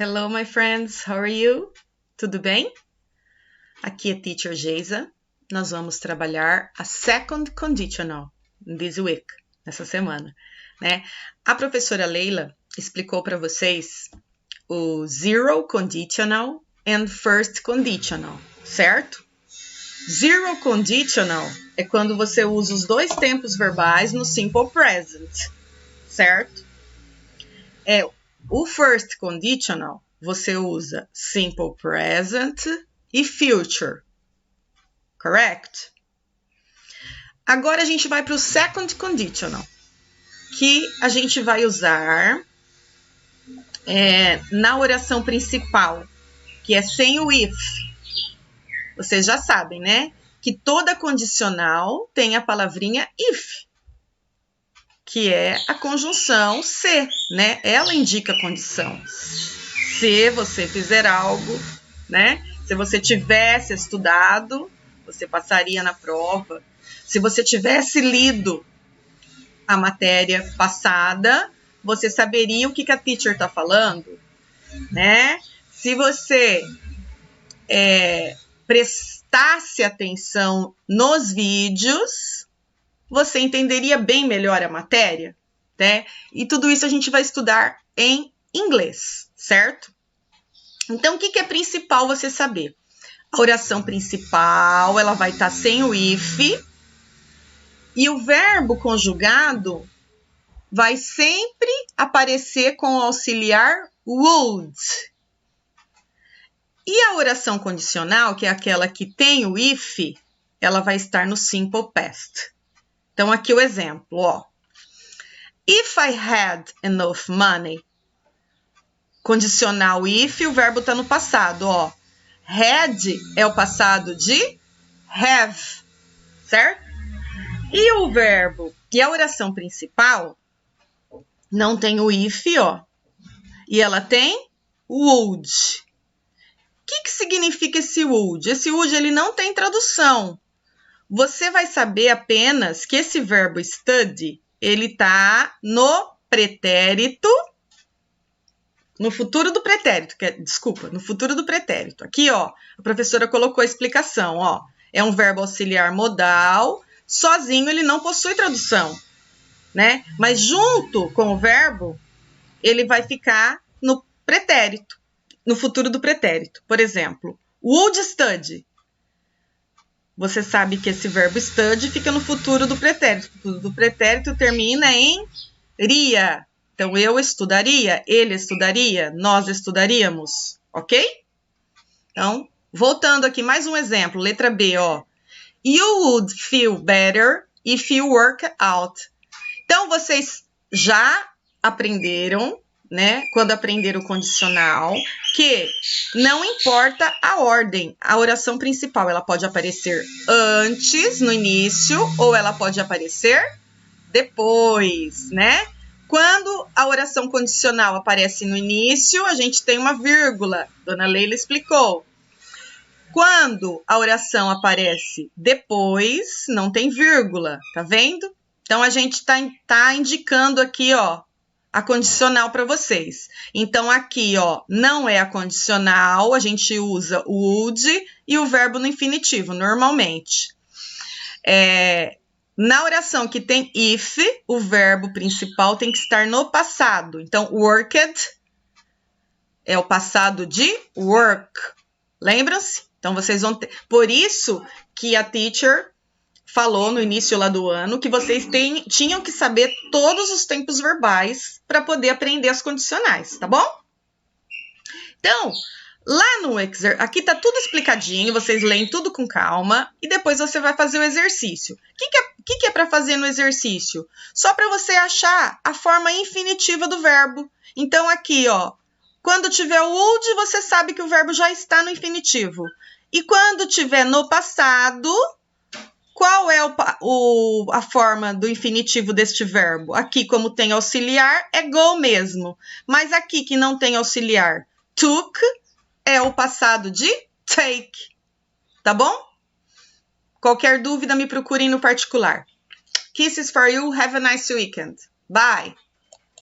Hello, my friends. How are you? Tudo bem? Aqui é Teacher Geisa. Nós vamos trabalhar a second conditional this week, nessa semana, né? A professora Leila explicou para vocês o zero conditional and first conditional, certo? Zero conditional é quando você usa os dois tempos verbais no simple present, certo? O first conditional, você usa simple present e future, correct? Agora a gente vai para o second conditional, que a gente vai usar na oração principal, que é sem o if. Vocês já sabem, né? Que toda condicional tem a palavrinha if, que é a conjunção se, né? Ela indica a condição. Se você fizer algo, né? Se você tivesse estudado, você passaria na prova. Se você tivesse lido a matéria passada, você saberia o que a teacher está falando, né? Se você prestasse atenção nos vídeos, você entenderia bem melhor a matéria, né? E tudo isso a gente vai estudar em inglês, certo? Então, o que é principal você saber? A oração principal, ela vai estar sem o if, e o verbo conjugado vai sempre aparecer com o auxiliar would. E a oração condicional, que é aquela que tem o if, ela vai estar no simple past. Então, aqui o exemplo, ó. If I had enough money. Condicional if, o verbo está no passado, ó. Had é o passado de have, certo? E o verbo, e a oração principal, não tem o if, ó. E ela tem would. O que significa esse would? Esse would, ele não tem tradução. Você vai saber apenas que esse verbo study, ele está no pretérito, no futuro do pretérito, no futuro do pretérito. Aqui, ó, a professora colocou a explicação, ó. É um verbo auxiliar modal, sozinho ele não possui tradução, né? Mas junto com o verbo, ele vai ficar no pretérito, no futuro do pretérito. Por exemplo, would study. Você sabe que esse verbo study fica no futuro do pretérito. O futuro do pretérito termina em ria. Então, eu estudaria, ele estudaria, nós estudaríamos, ok? Então, voltando aqui, mais um exemplo, letra B, ó. You would feel better if you work out. Então, vocês já aprenderam, né, quando aprenderam o condicional, que não importa a ordem, a oração principal, ela pode aparecer antes, no início, ou ela pode aparecer depois, né? Quando a oração condicional aparece no início, a gente tem uma vírgula, Dona Leila explicou. Quando a oração aparece depois, não tem vírgula, tá vendo? Então, a gente tá indicando aqui, ó, a condicional para vocês. Então, aqui, ó, não é a condicional, a gente usa o would e o verbo no infinitivo, normalmente. Na oração que tem if, o verbo principal tem que estar no passado. Então, worked é o passado de work. Lembram-se? Então, vocês vão ter... Por isso que a teacher falou no início lá do ano que vocês tinham que saber todos os tempos verbais para poder aprender as condicionais, tá bom? Então, lá no exercício, aqui tá tudo explicadinho, vocês leem tudo com calma e depois você vai fazer o exercício. O que é para fazer no exercício? Só para você achar a forma infinitiva do verbo. Então, aqui, ó, quando tiver o would, você sabe que o verbo já está no infinitivo. E quando tiver no passado, qual é a forma do infinitivo deste verbo? Aqui, como tem auxiliar, é go mesmo. Mas aqui, que não tem auxiliar, took, é o passado de take. Tá bom? Qualquer dúvida, me procurem no particular. Kisses for you. Have a nice weekend. Bye!